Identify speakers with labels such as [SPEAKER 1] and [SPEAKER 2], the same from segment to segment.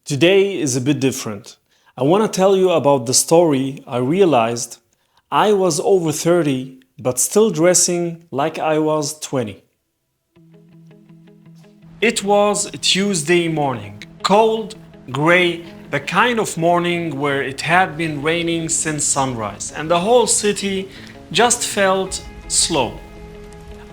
[SPEAKER 1] Today is a bit different. I want to tell you about the story I realized I was over 30 but still dressing like I was 20. It was a Tuesday morning, cold, gray, the kind of morning where it had been raining since sunrise and the whole city just felt slow.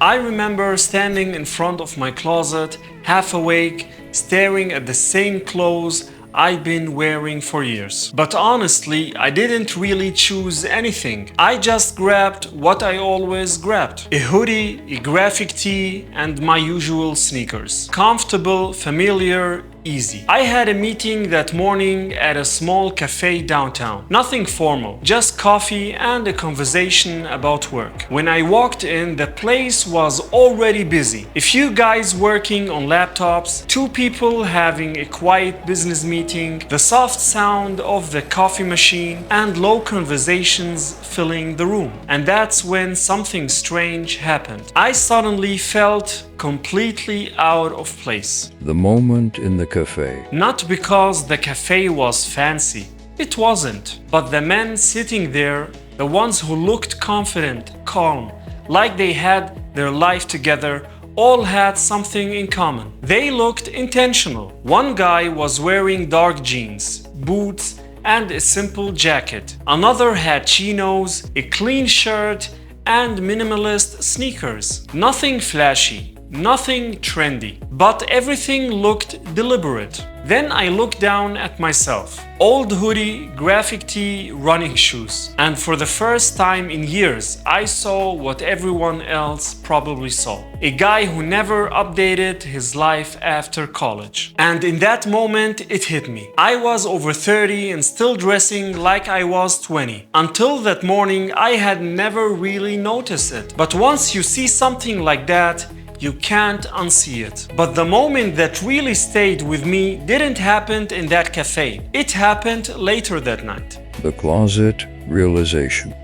[SPEAKER 1] I remember standing in front of my closet, half awake, staring at the same clothes I'd been wearing for years. But honestly, I didn't really choose anything. I just grabbed what I always grabbed. A hoodie, a graphic tee, and my usual sneakers. Comfortable, familiar, easy. I had a meeting that morning at a small cafe downtown. Nothing formal, just coffee and a conversation about work. When I walked in, the place was already busy. A few guys working on laptops, two people having a quiet business meeting, the soft sound of the coffee machine, and low conversations filling the room. And that's when something strange happened. I suddenly felt completely out of place.
[SPEAKER 2] The moment in the cafe.
[SPEAKER 1] Not because the cafe was fancy. It wasn't. But the men sitting there, the ones who looked confident, calm, like they had their life together, all had something in common. They looked intentional. One guy was wearing dark jeans, boots, and a simple jacket. Another had chinos, a clean shirt, and minimalist sneakers. Nothing flashy. Nothing trendy, but everything looked deliberate. Then I looked down at myself. Old hoodie, graphic tee, running shoes. And for the first time in years, I saw what everyone else probably saw. A guy who never updated his life after college. And in that moment, it hit me. I was over 30 and still dressing like I was 20. Until that morning, I had never really noticed it. But once you see something like that, you can't unsee it. But the moment that really stayed with me didn't happen in that cafe. It happened later that night.
[SPEAKER 2] The closet realization.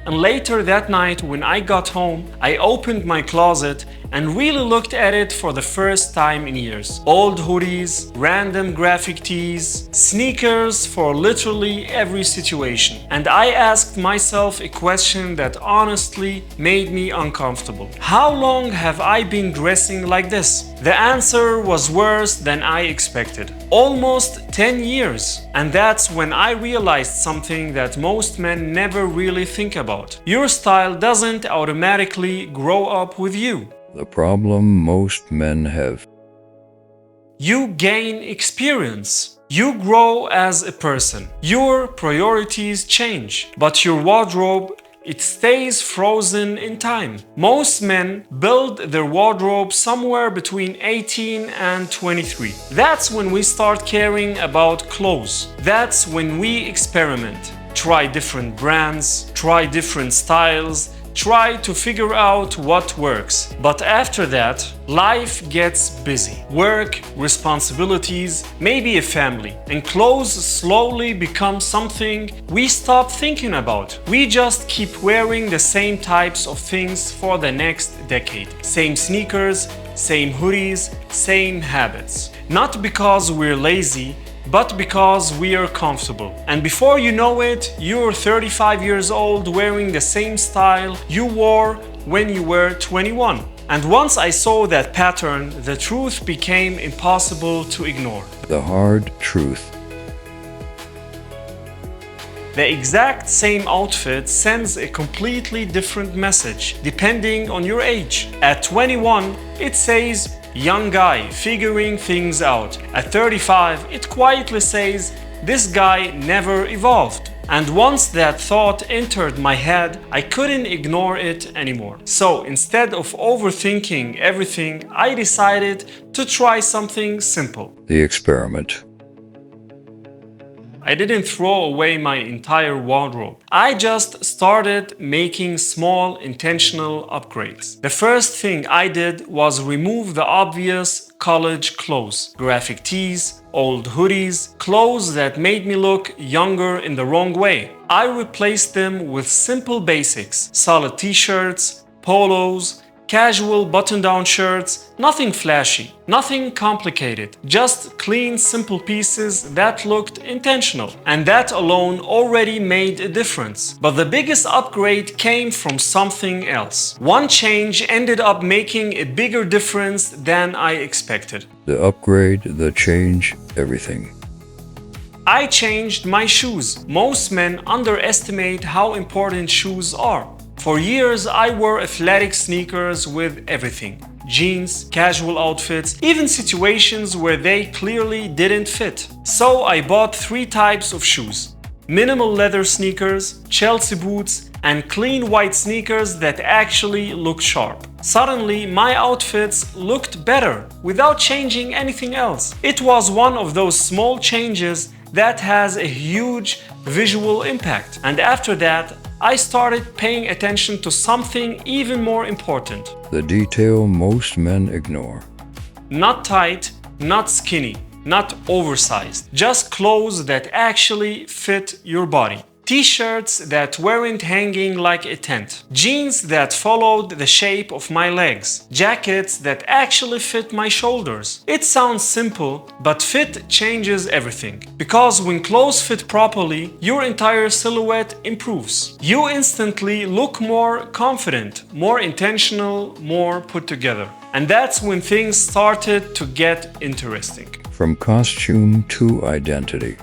[SPEAKER 1] And later that night, when I got home, I opened my closet and really looked at it for the first time in years. Old hoodies, random graphic tees, sneakers for literally every situation. And I asked myself a question that honestly made me uncomfortable. How long have I been dressing like this? The answer was worse than I expected. Almost 10 years. And that's when I realized something that most men never really think about. Your style doesn't automatically grow up with you.
[SPEAKER 2] The problem most men have.
[SPEAKER 1] You gain experience. You grow as a person. Your priorities change. But your wardrobe, it stays frozen in time. Most men build their wardrobe somewhere between 18 and 23. That's when we start caring about clothes. That's when we experiment. Try different brands, try different styles, try to figure out what works. But after that, life gets busy. Work, responsibilities, maybe a family. And clothes slowly become something we stop thinking about. We just keep wearing the same types of things for the next decade. Same sneakers, same hoodies, same habits. Not because we're lazy, but because we are comfortable. And before you know it, you're 35 years old wearing the same style you wore when you were 21. And once I saw that pattern, the truth became impossible to ignore.
[SPEAKER 2] The hard truth.
[SPEAKER 1] The exact same outfit sends a completely different message depending on your age. At 21, it says, young guy figuring things out. At 35, it quietly says, this guy never evolved. And once that thought entered my head, I couldn't ignore it anymore. So instead of overthinking everything, I decided to try something simple.
[SPEAKER 2] The experiment.
[SPEAKER 1] I didn't throw away my entire wardrobe. I just started making small intentional upgrades. The first thing I did was remove the obvious college clothes, graphic tees, old hoodies, clothes that made me look younger in the wrong way. I replaced them with simple basics, solid t-shirts, polos, Casual button-down shirts, nothing flashy, nothing complicated, just clean, simple pieces that looked intentional. And that alone already made a difference. But the biggest upgrade came from something else. One change ended up making a bigger difference than I expected.
[SPEAKER 2] The upgrade, the change, everything.
[SPEAKER 1] I changed my shoes. Most men underestimate how important shoes are. For years, I wore athletic sneakers with everything. Jeans, casual outfits, even situations where they clearly didn't fit. So I bought 3 types of shoes. Minimal leather sneakers, Chelsea boots, and clean white sneakers that actually look sharp. Suddenly, my outfits looked better without changing anything else. It was one of those small changes that has a huge visual impact. And after that, I started paying attention to something even more important.
[SPEAKER 2] The detail most men ignore.
[SPEAKER 1] Not tight, not skinny, not oversized. Just clothes that actually fit your body. T-shirts that weren't hanging like a tent. Jeans that followed the shape of my legs. Jackets that actually fit my shoulders. It sounds simple, but fit changes everything. Because when clothes fit properly, your entire silhouette improves. You instantly look more confident, more intentional, more put together. And that's when things started to get interesting.
[SPEAKER 2] From costume to identity.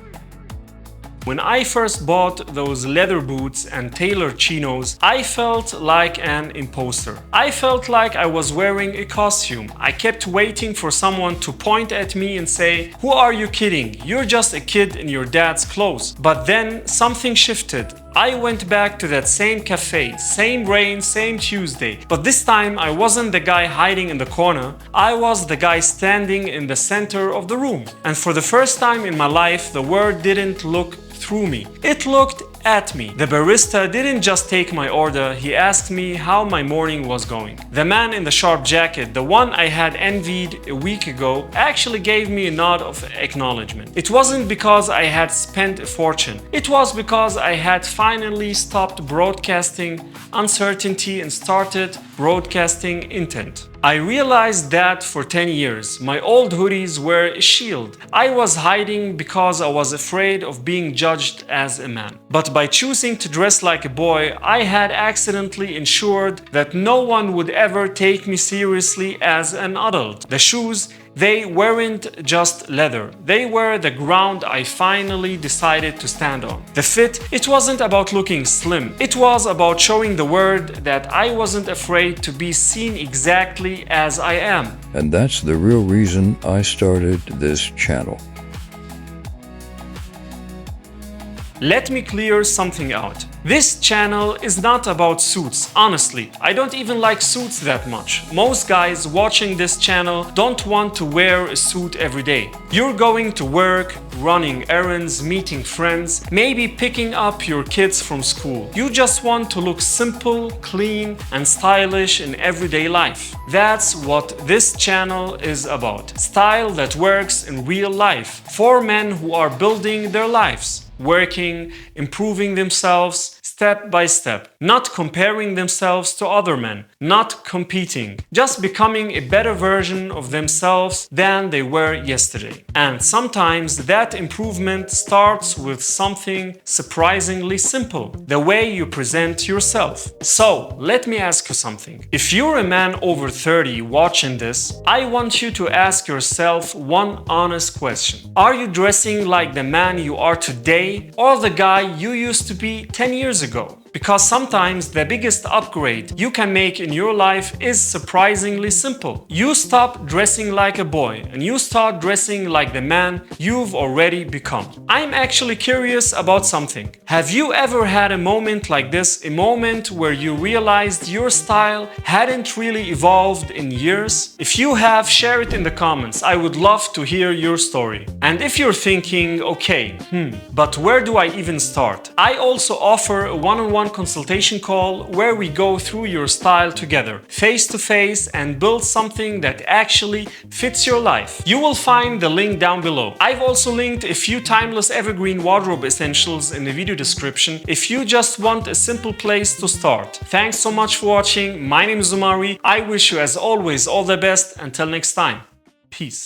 [SPEAKER 1] When I first bought those leather boots and tailored chinos, I felt like an imposter. I felt like I was wearing a costume. I kept waiting for someone to point at me and say, "Who are you kidding? You're just a kid in your dad's clothes." But then something shifted. I went back to that same cafe, same rain, same Tuesday. But this time I wasn't the guy hiding in the corner. I was the guy standing in the center of the room. And for the first time in my life, the world didn't look through me. It looked at me. The barista didn't just take my order, he asked me how my morning was going. The man in the sharp jacket, the one I had envied a week ago, actually gave me a nod of acknowledgement. It wasn't because I had spent a fortune. It was because I had finally stopped broadcasting uncertainty and started broadcasting intent. I realized that for 10 years, my old hoodies were a shield. I was hiding because I was afraid of being judged as a man. But by choosing to dress like a boy, I had accidentally ensured that no one would ever take me seriously as an adult. The shoes, they weren't just leather. They were the ground I finally decided to stand on. The fit, it wasn't about looking slim. It was about showing the world that I wasn't afraid to be seen exactly as I am.
[SPEAKER 2] And that's the real reason I started this channel.
[SPEAKER 1] Let me clear something out. This channel is not about suits, honestly. I don't even like suits that much. Most guys watching this channel don't want to wear a suit every day. You're going to work, running errands, meeting friends, maybe picking up your kids from school. You just want to look simple, clean, and stylish in everyday life. That's what this channel is about. Style that works in real life for men who are building their lives. Working, improving themselves step by step, not comparing themselves to other men, not competing, just becoming a better version of themselves than they were yesterday. And sometimes that improvement starts with something surprisingly simple, the way you present yourself. So, let me ask you something. If you're a man over 30 watching this, I want you to ask yourself one honest question. Are you dressing like the man you are today or the guy you used to be 10 years ago? Because sometimes the biggest upgrade you can make in your life is surprisingly simple. You stop dressing like a boy and you start dressing like the man you've already become. I'm actually curious about something. Have you ever had a moment like this, a moment where you realized your style hadn't really evolved in years? If you have, share it in the comments. I would love to hear your story. And if you're thinking, okay, but where do I even start? I also offer a one-on-one one-on-one consultation call where we go through your style together, face to face, and build something that actually fits your life. You will find the link down below. I've also linked a few timeless evergreen wardrobe essentials in the video description if you just want a simple place to start. Thanks so much for watching. My name is Umari. I wish you as always all the best. Until next time. Peace.